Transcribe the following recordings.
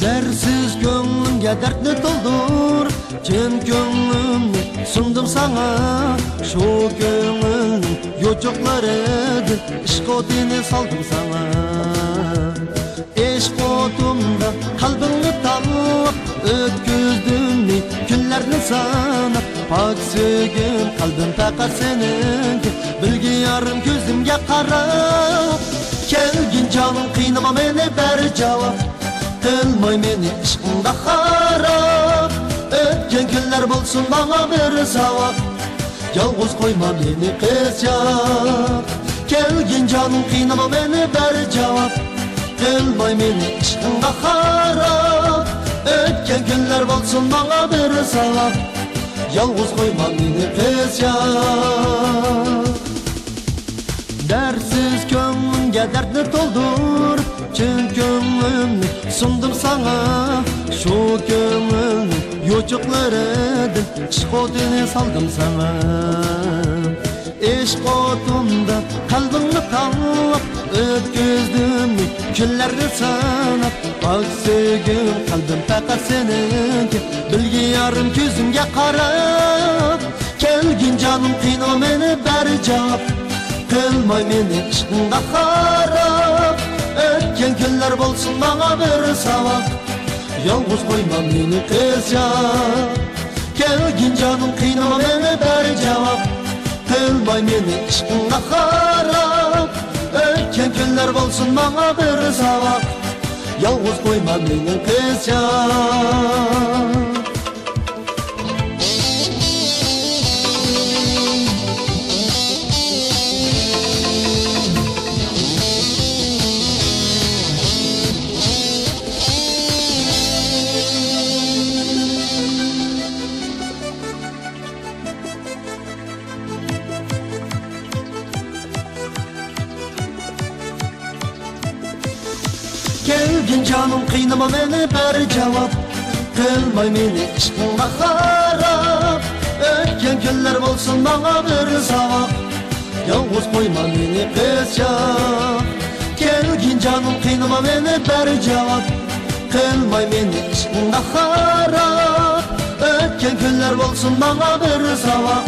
Dersiz gönlümge dertni doldur, cin gönlümni sundum sana. Şu gönlün yocuklarıdır, ishq odini saldım sana. Ishq odumda kalbini tanlap, ötküzdüm günlerini sanap. Pak sögüm kalbim fakat seninki, bilgi yarım gözümge qarab. Kelgin canım qiynama meni ber cevap, kılmay meni ishqingda harap. Ötken günler bulsun bana bir savap, yalğız koyma meni kız yak. Kelgin canım qiynama meni ber cevap, kılmay meni ishqingda harap. Ötken günler bulsun bana bir savap, yalğız koyma meni kız yak. Dersiz gönlümge dertni doldur, cin gönlümni sundum sana. Şu gönlün yocuklarıdır, ishq odini saldım sana. Ishq odumda kalbimni tanlap, ötküzdüm günlerini sanap. Bak sevgim kalbim fakat seninki, bilgi yarım gözümge qarab. Kelgin canım qiynama meni ber cevap, kılmay meni ishqingda harap. Ötken günler bulsun bana bir savap, yalğız koyma meni kız yak. Kelgin canım qiynama meni ber cevap, kılmay meni ishqingda harap. Ötken günler bulsun bana bir savap, yalğız koyma meni kız yak. Kelgin canım qiynama meni ber cevap, kılmay meni ishqingda harap. Ötken günler bulsun bana bir savap, yalğız koyma meni kız yak. Kelgin canım qiynama meni ber cevap, kılmay meni ishqingda harap. Ötken günler bulsun bana bir savap,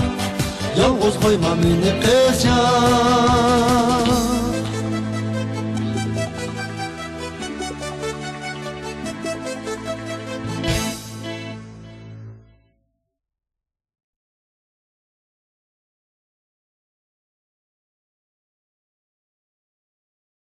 yalğız koyma meni kız yak.